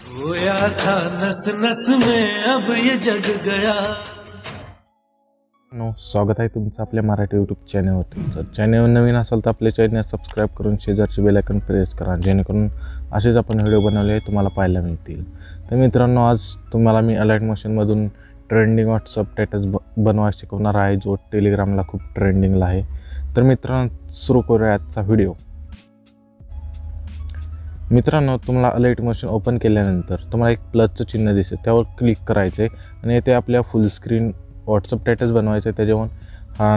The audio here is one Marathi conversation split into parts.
खोया था नस नस में अब ये जग गया। स्वागत आहे तुमचं आपल्या मराठी यूट्यूब चॅनलवरती। जर चॅनल नवीन असेल तर आपल्या चॅनल सबस्क्राईब करून शेजारची बेल आयकॉन प्रेस करा, जेणेकरून असेच आपण व्हिडिओ बनवले तुम्हाला पाहायला मिळतील। तर मित्रांनो, आज तुम्हाला मी अलाइट मोशनमधून ट्रेंडिंग व्हॉट्सअप स्टेटस बनवायला शिकवणार आहे, जो टेलिग्रामला खूप ट्रेंडिंगला आहे। तर मित्रांनो, सुरू करूया आजचा व्हिडिओ। मित्रांनो, तुम्हाला अलाइट मोशन ओपन केल्यानंतर तुम्हाला एक प्लसचं चिन्ह दिसेल, त्यावर क्लिक करायचं आहे आणि इथे आपल्या फुल स्क्रीन व्हॉट्सअप स्टेटस बनवायचं आहे। त्याच्यावर हा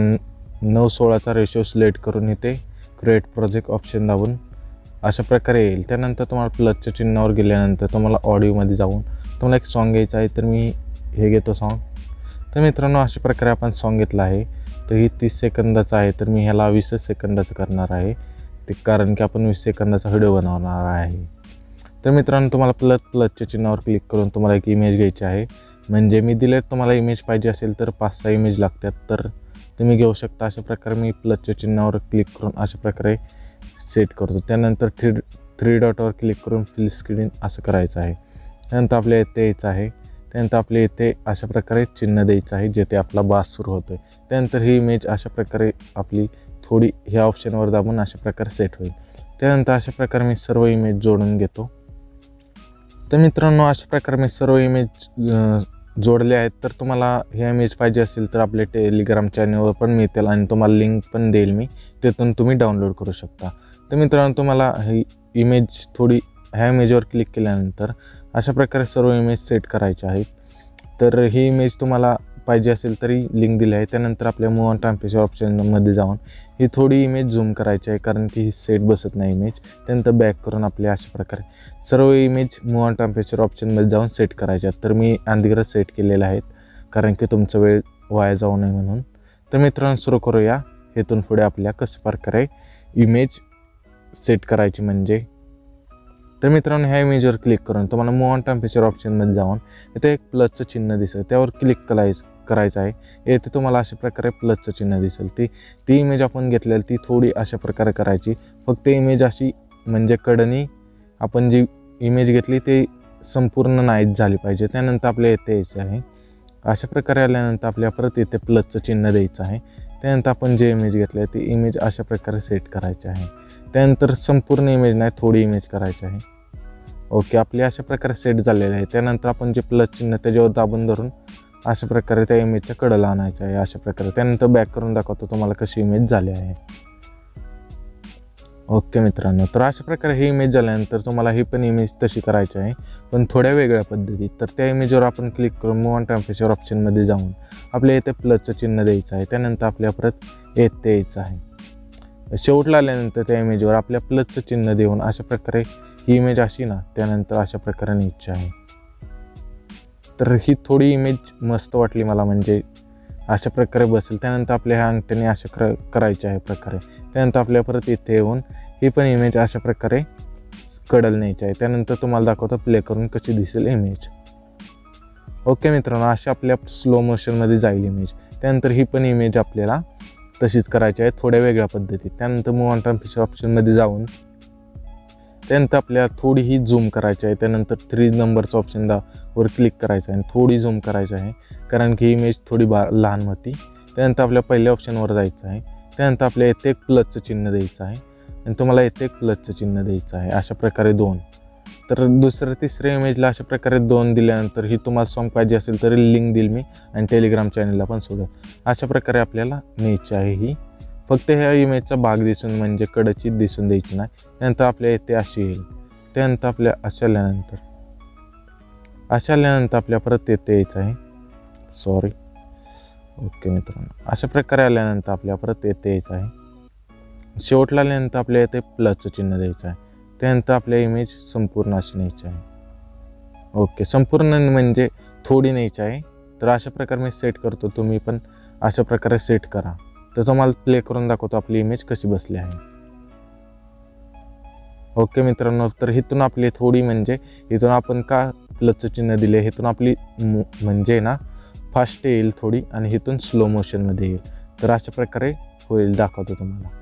9:16चा रेशो सिलेक्ट करून इथे क्रिएट प्रोजेक्ट ऑप्शन दाबून अशा प्रकारे येईल। त्यानंतर तुम्हाला प्लसच्या चिन्हावर गेल्यानंतर तुम्हाला ऑडिओमध्ये जाऊन तुम्हाला एक सॉन्ग घ्यायचं आहे। तर मी हे घेतो सॉन्ग। तर मित्रांनो, अशा प्रकारे आपण सॉन्ग घेतलं आहे। तर ही 30 सेकंदाचं आहे, तर मी ह्याला 20 सेकंदाचं करणार आहे, ते कारण की आपण 20 सेकंदाचा व्हिडिओ बनवणार आहे। तर मित्रांनो, तुम्हाला प्लसच्या चिन्हावर क्लिक करून तुम्हाला एक इमेज घ्यायची आहे। म्हणजे मी दिले तुम्हाला इमेज पाहिजे असेल तर 5-6 इमेज लागतात, तर तुम्ही घेऊ शकता। अशा प्रकारे मी प्लसच्या चिन्हावर क्लिक करून अशा प्रकारे सेट करतो। त्यानंतर थ्री डॉटवर क्लिक करून फुल स्क्रीन असं करायचं आहे। त्यानंतर आपल्या इथे यायचं आहे। त्यानंतर आपल्या इथे अशा प्रकारे चिन्ह द्यायचं आहे जिथे आपला बास सुरू होतो आहे। त्यानंतर ही इमेज अशा प्रकारे आपली थोडी ह्या ऑप्शनवर दाबून अशा प्रकारे सेट होईल। त्यानंतर अशा प्रकारे मी सर्व इमेज जोडून घेतो। तर मित्रांनो, अशा प्रकारे मी सर्व इमेज जोडले आहेत। तर तुम्हाला हे इमेज पाहिजे असेल तर आपल्या टेलिग्राम चॅनलवर पण मिळतील आणि तुम्हाला लिंक पण देईल मी, तिथून तुम्ही डाउनलोड करू शकता। तर मित्रांनो, तुम्हाला ही इमेज थोडी ह्या इमेजवर क्लिक केल्यानंतर अशा प्रकारे सर्व इमेज सेट करायचे आहेत। तर ही इमेज तुम्हाला पाहिजे असेल तरी लिंक दिली आहे। त्यानंतर आपल्या मूव ऑन टेम्परेचर ऑप्शनमध्ये जाऊन ही थोडी इमेज झूम करायची आहे, कारण की ही सेट बसत नाही इमेज। त्यानंतर बॅक करून आपल्या अशा प्रकारे सर्व इमेज मूव ऑन टेम्परेचर ऑप्शनमध्ये जाऊन सेट करायच्या। तर मी अंधीगरज सेट केलेले आहेत, कारण की तुमचा वेळ वाया जाऊ नये म्हणून। तर मित्रांनो, सुरू करूया। इथून पुढे आपल्या कशा प्रकारे इमेज सेट करायची म्हणजे, तर मित्रांनो, ह्या इमेजवर क्लिक करून तुम्हाला मूव ऑन टेम्परेचर ऑप्शनमध्ये जाऊन इथे एक प्लसचं चिन्ह दिसेल, त्यावर क्लिक करायचं आहे। येथे तुम्हाला अशा प्रकारे प्लसचं चिन्ह दिसेल। ती इमेज आपण घेतलेली ती थोडी अशा प्रकारे करायची। फक्त इमेज अशी म्हणजे कडनी आपण जी इमेज घेतली ते संपूर्ण नाहीच झाली पाहिजे। त्यानंतर आपल्या येथे यायचं आहे। अशा प्रकारे आल्यानंतर आपल्या परत इथे प्लसचं चिन्ह द्यायचं आहे। त्यानंतर आपण जे इमेज घेतली ती इमेज अशा प्रकारे सेट करायची आहे। त्यानंतर संपूर्ण इमेज नाही, थोडी इमेज करायची आहे। ओके, आपली अशा प्रकारे सेट झालेले आहे। त्यानंतर आपण जे प्लस चिन्ह त्याच्यावर दाबून धरून अशा प्रकारे त्या इमेजच्या कडेला आणायचं आहे अशा प्रकारे। त्यानंतर बॅक करून दाखवतो तुम्हाला कशी इमेज झाली आहे। ओके मित्रांनो, तर अशा प्रकारे ही इमेज झाल्यानंतर तुम्हाला ही पण इमेज तशी करायची आहे, पण थोड्या वेगळ्या पद्धतीत। तर त्या इमेजवर आपण क्लिक करून मूव ऑन टेम्परेचर ऑप्शनमध्ये जाऊन आपल्या इथे प्लसचं चिन्ह द्यायचं आहे। त्यानंतर आपल्या परत येथे यायचं आहे। शेवटला आल्यानंतर त्या इमेजवर आपल्या प्लसचं चिन्ह देऊन अशा प्रकारे ही इमेज अशी ना, त्यानंतर अशा प्रकारे न्यायची आहे। तर ही थोडी इमेज मस्त वाटली मला, म्हणजे अशा प्रकारे बसेल। त्यानंतर आपल्या ह्या अंगठ्याने अशा करायचे आहे प्रकारे। त्यानंतर आपल्या परत इथे येऊन ही पण इमेज अशा प्रकारे कडल न्यायची आहे। त्यानंतर तुम्हाला दाखवतो प्ले करून कशी दिसेल इमेज। ओके मित्रांनो, अशा आपल्या स्लो मोशनमध्ये जाईल इमेज। त्यानंतर ही पण इमेज आपल्याला तशीच करायची आहे, थोड्या वेगळ्या पद्धतीत। त्यानंतर मूव ऑन टेम्परेचर ऑप्शनमध्ये जाऊन त्यानंतर आपल्याला थोडी ही झूम करायची आहे। त्यानंतर 3 नंबरचं ऑप्शन वर क्लिक करायचं आहे आणि थोडी झूम करायची आहे, कारण की इमेज थोडी लहान होती। त्यानंतर आपल्या पहिल्या ऑप्शनवर जायचं आहे। त्यानंतर आपल्या येथे एक प्लसचं चिन्ह द्यायचं आहे आणि तुम्हाला येथे एक प्लसचं चिन्ह द्यायचं आहे, अशा प्रकारे 2। तर तिसऱ्या इमेजला अशा प्रकारे 2 दिल्यानंतर ही तुम्हाला सॉन्ग पाहिजे असेल तरी लिंक देईल मी आणि टेलिग्राम चॅनलला पण सोडेल। अशा प्रकारे आपल्याला न्यायची आहे ही। फक्त ह्या इमेजचा भाग दिसून म्हणजे कडची दिसून द्यायची नाही। त्यानंतर आपल्या येथे अशी येईल। त्यानंतर आपल्या अशा आल्यानंतर आपल्या परत येथे यायचं आहे। सॉरी। ओके मित्रांनो, अशा प्रकारे आल्यानंतर आपल्या परत येथे यायचं आहे। शेवटला आल्यानंतर आपल्या येथे प्लसचं चिन्ह द्यायचं आहे। त्यानंतर आपल्या इमेज संपूर्ण अशी न्यायची आहे। ओके, संपूर्ण म्हणजे थोडी न्यायची आहे। तर अशा प्रकारे मी सेट करतो, तुम्ही पण अशा प्रकारे सेट करा। तर तुम्हाला प्ले करून दाखवतो आपली इमेज कशी बसली आहे। ओके मित्रांनो, तर इथून आपली थोडी म्हणजे इथून आपण का प्लसचं चिन्ह दिले, इथून आपली म्हणजे ना फास्ट येईल थोडी आणि इथून स्लो मोशनमध्ये येईल। तर अशा प्रकारे होईल, दाखवतो तुम्हाला।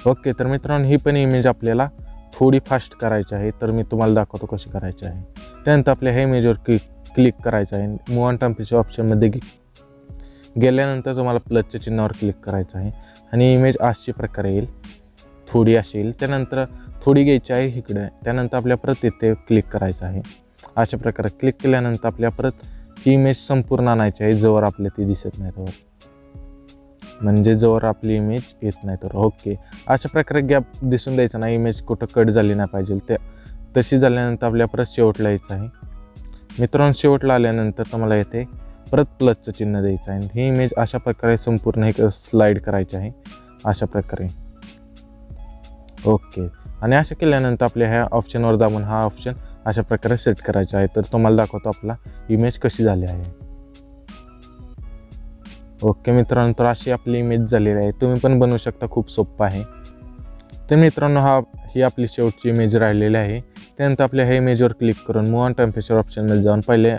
ओके, तर मित्रांनो, ही पण इमेज आपल्याला थोडी फास्ट करायची आहे, तर मी तुम्हाला दाखवतो कशी करायची आहे. त्यानंतर आपल्या ह्या इमेजवर क्लिक करायचं आहे. मूव्ह ऑन टेम्परेचर ऑप्शनमध्ये गेल्यानंतर तुम्हाला प्लसच्या चिन्हावर क्लिक करायचं आहे आणि इमेज अशा प्रकारे येईल, थोडी अशी येईल. त्यानंतर थोडी घ्यायची आहे इकडे. त्यानंतर आपल्या परत इथे क्लिक करायचं आहे. अशा प्रकारे क्लिक केल्यानंतर आपल्या परत ही इमेज संपूर्ण आणायची आहे, जवळ आपल्या ती दिसत नाही तर, म्हणजे जवळ आपली इमेज येत नाही तर. ओके, अशा प्रकारे गॅप दिसून द्यायचा नाही, इमेज कुठं कट झाली नाही पाहिजे. त्या तशी झाल्यानंतर आपल्या परत शेवटला यायचं आहे. मित्रांनो, शेवटला आल्यानंतर तुम्हाला येथे परत प्लसचं चिन्ह द्यायचं आहे. ही इमेज अशा प्रकारे संपूर्ण एक स्लाईड करायची आहे अशा प्रकारे. ओके, आणि असं केल्यानंतर आपल्या ह्या ऑप्शनवर दाबून हा ऑप्शन अशा प्रकारे सेट करायचा आहे. तर तुम्हाला दाखवतो आपला इमेज कशी झाली आहे. ओके मित्रांनो, तर अशी आपली इमेज झालेली आहे. तुम्ही पण बनवू शकता, खूप सोपं आहे. तर मित्रांनो, ही आपली शेवटची इमेज राहिलेली आहे. त्यानंतर आपल्या ह्या इमेजवर क्लिक करून मूव्ह ऑन टेम्परेचर ऑप्शनमध्ये जाऊन पहिले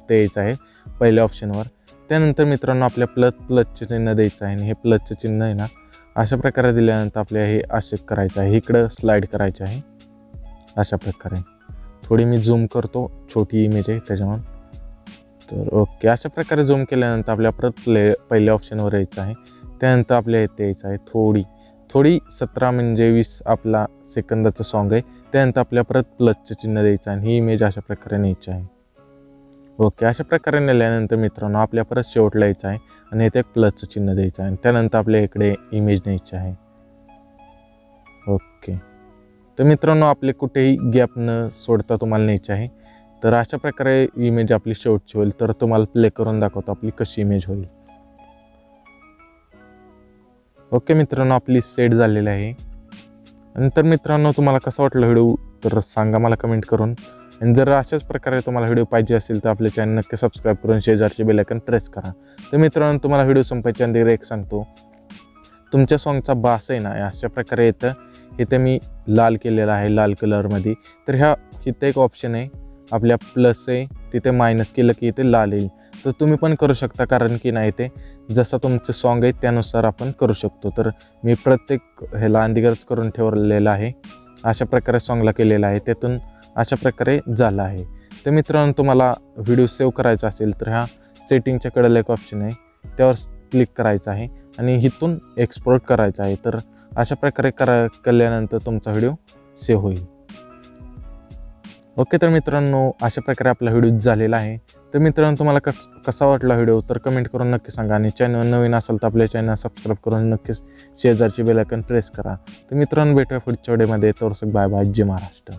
ते यायचं आहे पहिल्या ऑप्शनवर. त्यानंतर मित्रांनो आपल्या प्लसचे चिन्ह द्यायचं आहे आणि हे प्लसचे चिन्ह आहे ना अशा प्रकारे दिल्यानंतर आपल्या हे असे करायचं आहे, इकडं स्लाईड करायचं आहे अशा प्रकारे. थोडी मी झूम करतो, छोटी इमेज आहे त्याच्यामुळे. तर ओके, अशा प्रकारे झूम केल्यानंतर आपल्या परत पहिल्या ऑप्शनवर यायचं आहे. त्यानंतर आपल्या इथे यायचं आहे थोडी 17 म्हणजे 20 आपला सेकंदाचं सॉन्ग आहे. त्यानंतर आपल्या परत प्लसचं चिन्ह द्यायचं आहे आणि ही इमेज अशा प्रकारे न्यायची आहे. ओके, अशा प्रकारे नेल्यानंतर मित्रांनो आपल्या परत शेवटला यायचं आहे आणि इथे एक प्लसचं चिन्ह द्यायचं आहे. त्यानंतर आपल्या इकडे इमेज न्यायची आहे. ओके, तर मित्रांनो आपले कुठेही गॅप न सोडता तुम्हाला न्यायचे आहे. तर अशा प्रकारे इमेज आपली शेवटची होईल. तर तुम्हाला प्ले करून दाखवतो आपली कशी इमेज होईल. ओके मित्रांनो, आपली सेट झालेली आहे. नंतर मित्रांनो तुम्हाला कसा वाटला व्हिडिओ तर सांगा मला कमेंट करून. आणि जर अशाच प्रकारे तुम्हाला व्हिडिओ पाहिजे असेल तर आपले चॅनल नक्की सबस्क्राईब करून शेजारचे बेल आयकॉन प्रेस करा. तर मित्रांनो तुम्हाला व्हिडिओ संपायच्या आधी एक सांगतो, तुमच्या सॉन्गचा बास आहे ना अशा प्रकारे येतं. इथे मी लाल केलेला आहे, लाल कलरमध्ये. तर इथे एक ऑप्शन आहे आपल्या प्लस आहे, तिथे मायनस केलं की इथे लाल येईल. तर तुम्ही पण करू शकता, कारण की नाही ते जसं तुमचं सॉन्ग आहे त्यानुसार आपण करू शकतो. तर मी प्रत्येक ह्याला अंधीगर्ज करून ठेवलेलं आहे, अशा प्रकारे सॉन्गला केलेलं आहे. त्यातून अशा प्रकारे झालं आहे. तर मित्रांनो तुम्हाला व्हिडिओ सेव्ह करायचा असेल तर ह्या सेटिंगच्या कडेला एक ऑप्शन आहे, त्यावर क्लिक करायचं आहे आणि इथून एक्सपोर्ट करायचं आहे. तर अशा प्रकारे केल्यानंतर तुमचा व्हिडिओ सेव्ह होईल. ओके, तर मित्रांनो अशा प्रकारे आपला व्हिडिओ झालेला आहे. तर मित्रांनो तुम्हाला कसा वाटला व्हिडिओ तर कमेंट करून नक्की सांगा. आणि चॅनल नवीन असेल तर आपल्या चॅनल सबस्क्राईब करून नक्कीच शेजारची बेल आयकॉन प्रेस करा. तर मित्रांनो भेटूया पुढच्या व्हिडिओमध्ये. तोवर बाय बाय, जय महाराष्ट्र.